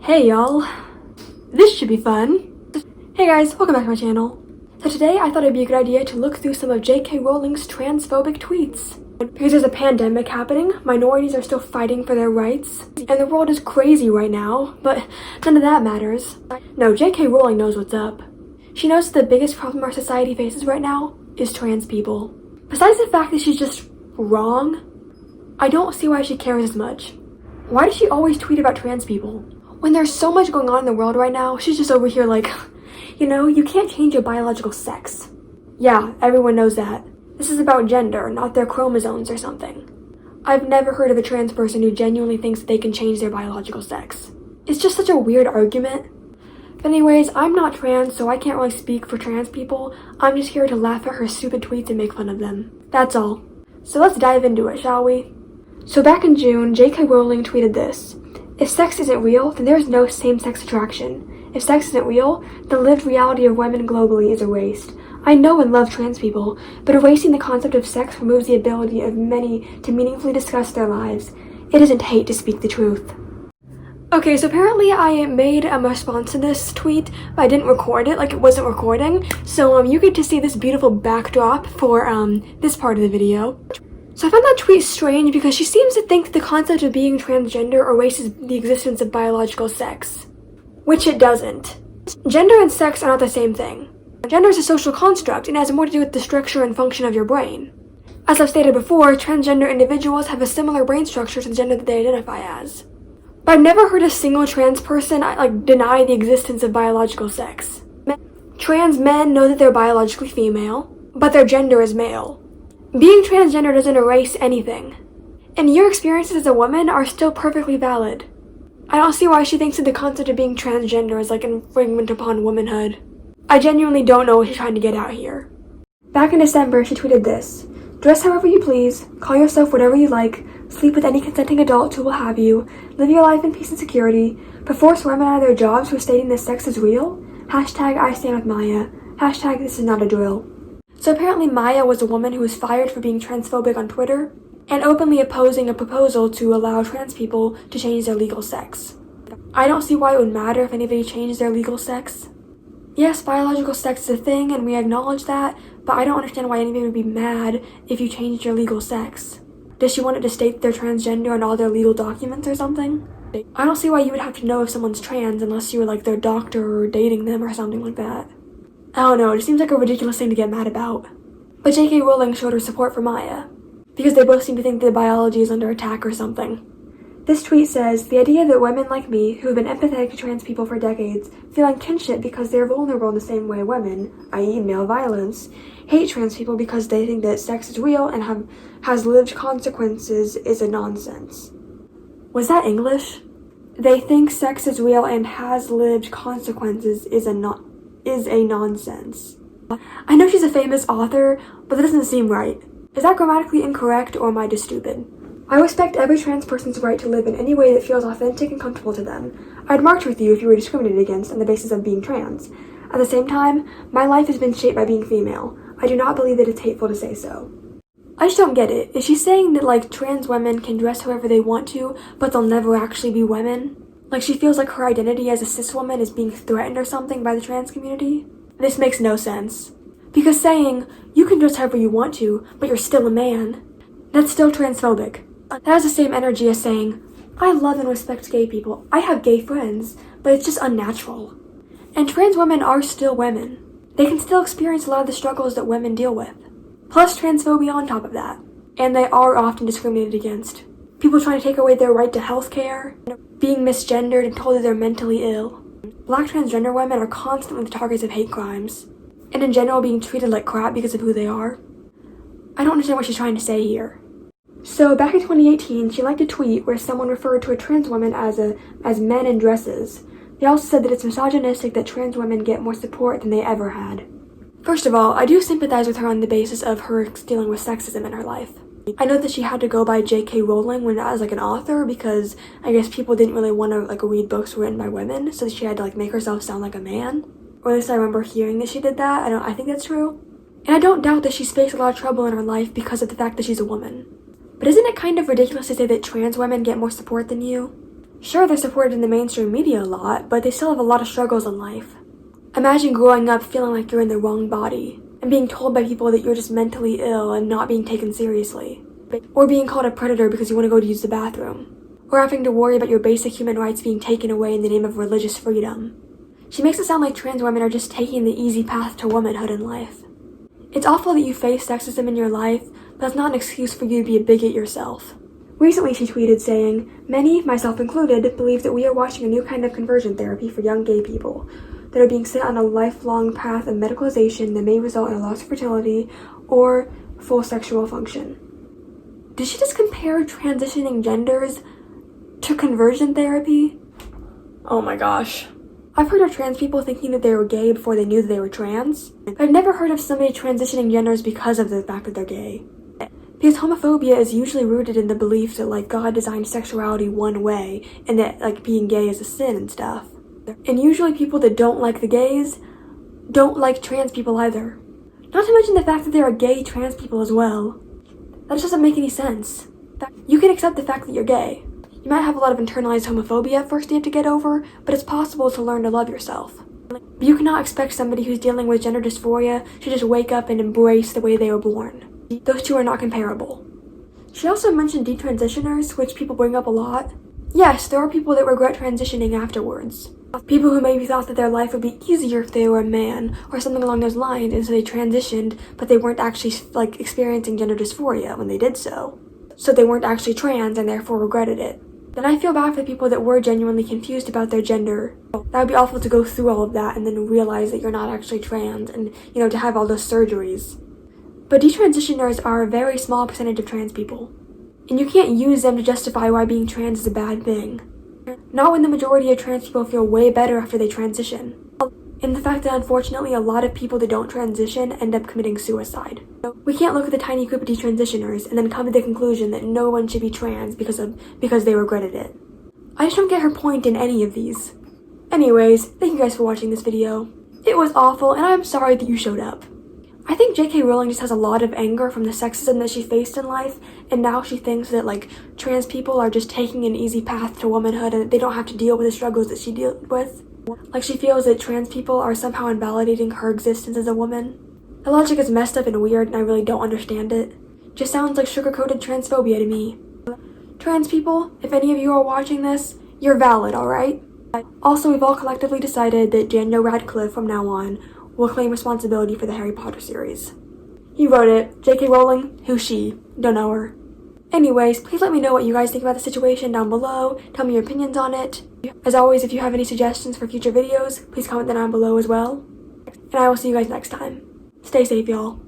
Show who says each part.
Speaker 1: Hey y'all, this should be fun. Hey guys, welcome back to my channel. So today I thought it'd be a good idea to look through some of J.K. Rowling's transphobic tweets. Because there's a pandemic happening, minorities are still fighting for their rights, and the world is crazy right now, but none of that matters. No, J.K. Rowling knows what's up. She knows that the biggest problem our society faces right now is trans people. Besides the fact that she's just wrong, I don't see why she cares as much. Why does she always tweet about trans people? When there's so much going on in the world right now, she's just over here like, you know, you can't change your biological sex. Yeah, everyone knows that. This is about gender, not their chromosomes or something. I've never heard of a trans person who genuinely thinks that they can change their biological sex. It's just such a weird argument. But anyways, I'm not trans, so I can't really speak for trans people. I'm just here to laugh at her stupid tweets and make fun of them. That's all. So let's dive into it, shall we? So back in June, J.K. Rowling tweeted this. If sex isn't real, then there is no same-sex attraction. If sex isn't real, the lived reality of women globally is erased. I know and love trans people, but erasing the concept of sex removes the ability of many to meaningfully discuss their lives. It isn't hate to speak the truth. Okay, so apparently I made a response to this tweet, but I didn't record it, like it wasn't recording. So you get to see this beautiful backdrop for this part of the video. So I found that tweet strange because she seems to think the concept of being transgender erases the existence of biological sex. Which it doesn't. Gender and sex are not the same thing. Gender is a social construct and has more to do with the structure and function of your brain. As I've stated before, transgender individuals have a similar brain structure to the gender that they identify as. But I've never heard a single trans person deny the existence of biological sex. Trans men know that they're biologically female, but their gender is male. Being transgender doesn't erase anything. And your experiences as a woman are still perfectly valid. I don't see why she thinks that the concept of being transgender is like an infringement upon womanhood. I genuinely don't know what she's trying to get out here. Back in December, she tweeted this. Dress however you please, call yourself whatever you like, sleep with any consenting adult who will have you, live your life in peace and security, but force women out of their jobs for stating that sex is real? Hashtag I stand with Maya. Hashtag this is not a drill. So apparently Maya was a woman who was fired for being transphobic on Twitter and openly opposing a proposal to allow trans people to change their legal sex. I don't see why it would matter if anybody changed their legal sex. Yes, biological sex is a thing and we acknowledge that, but I don't understand why anybody would be mad if you changed your legal sex. Does she want it to state they're transgender on all their legal documents or something? I don't see why you would have to know if someone's trans unless you were like their doctor or dating them or something like that. I don't know, it seems like a ridiculous thing to get mad about. But J.K. Rowling showed her support for Maya, because they both seem to think that biology is under attack or something. This tweet says, the idea that women like me, who have been empathetic to trans people for decades, feeling kinship because they're vulnerable in the same way women, i.e. male violence, hate trans people because they think that sex is real and has lived consequences is a nonsense. Was that English? They think sex is real and has lived consequences is a nonsense. I know she's a famous author, but that doesn't seem right. Is that grammatically incorrect or am I just stupid? I respect every trans person's right to live in any way that feels authentic and comfortable to them. I'd march with you if you were discriminated against on the basis of being trans. At the same time, my life has been shaped by being female. I do not believe that it's hateful to say so. I just don't get it. Is she saying that trans women can dress however they want to, but they'll never actually be women? Like she feels like her identity as a cis woman is being threatened or something by the trans community? This makes no sense. Because saying, you can dress however you want to, but you're still a man, that's still transphobic. That has the same energy as saying, I love and respect gay people. I have gay friends, but it's just unnatural. And trans women are still women. They can still experience a lot of the struggles that women deal with. Plus transphobia on top of that. And they are often discriminated against. People trying to take away their right to health care, being misgendered and told that they're mentally ill. Black transgender women are constantly the targets of hate crimes. And in general being treated like crap because of who they are. I don't understand what she's trying to say here. So back in 2018, she liked a tweet where someone referred to a trans woman as men in dresses. They also said that it's misogynistic that trans women get more support than they ever had. First of all, I do sympathize with her on the basis of her dealing with sexism in her life. I know that she had to go by J.K. Rowling as an author because I guess people didn't really want to read books written by women, so she had to make herself sound like a man. Or at least I remember hearing that she did that. I think that's true. And I don't doubt that she's faced a lot of trouble in her life because of the fact that she's a woman. But isn't it kind of ridiculous to say that trans women get more support than you? Sure, they're supported in the mainstream media a lot, but they still have a lot of struggles in life. Imagine growing up feeling like you're in the wrong body, and being told by people that you're just mentally ill and not being taken seriously. Or being called a predator because you want to go to use the bathroom. Or having to worry about your basic human rights being taken away in the name of religious freedom. She makes it sound like trans women are just taking the easy path to womanhood in life. It's awful that you face sexism in your life, but that's not an excuse for you to be a bigot yourself. Recently, she tweeted saying, "Many, myself included, believe that we are watching a new kind of conversion therapy for young gay people that are being sent on a lifelong path of medicalization that may result in a loss of fertility or full sexual function." Did she just compare transitioning genders to conversion therapy? Oh my gosh. I've heard of trans people thinking that they were gay before they knew that they were trans. But I've never heard of somebody transitioning genders because of the fact that they're gay. Because homophobia is usually rooted in the belief that, like, God designed sexuality one way and that, like, being gay is a sin and stuff. And usually people that don't like the gays don't like trans people either. Not to mention the fact that there are gay trans people as well. That just doesn't make any sense. You can accept the fact that you're gay. You might have a lot of internalized homophobia at first you have to get over, but it's possible to learn to love yourself. You cannot expect somebody who's dealing with gender dysphoria to just wake up and embrace the way they were born. Those two are not comparable. She also mentioned detransitioners, which people bring up a lot. Yes, there are people that regret transitioning afterwards. People who maybe thought that their life would be easier if they were a man, or something along those lines, and so they transitioned, but they weren't actually, like, experiencing gender dysphoria when they did so. So they weren't actually trans and therefore regretted it. Then I feel bad for the people that were genuinely confused about their gender. That would be awful to go through all of that and then realize that you're not actually trans and, to have all those surgeries. But detransitioners are a very small percentage of trans people. And you can't use them to justify why being trans is a bad thing. Not when the majority of trans people feel way better after they transition. And the fact that unfortunately a lot of people that don't transition end up committing suicide. We can't look at the tiny group of detransitioners and then come to the conclusion that no one should be trans because they regretted it. I just don't get her point in any of these. Anyways, thank you guys for watching this video. It was awful and I'm sorry that you showed up. I think J.K. Rowling just has a lot of anger from the sexism that she faced in life, and now she thinks that, like, trans people are just taking an easy path to womanhood and they don't have to deal with the struggles that she dealt with. Like, she feels that trans people are somehow invalidating her existence as a woman. The logic is messed up and weird and I really don't understand it. Just sounds like sugar-coated transphobia to me. Trans people, if any of you are watching this, you're valid, alright? Also, we've all collectively decided that Daniel Radcliffe from now on will claim responsibility for the Harry Potter series. He wrote it. J.K. Rowling, who's she? Don't know her. Anyways, please let me know what you guys think about the situation down below. Tell me your opinions on it. As always, if you have any suggestions for future videos, please comment them down below as well. And I will see you guys next time. Stay safe, y'all.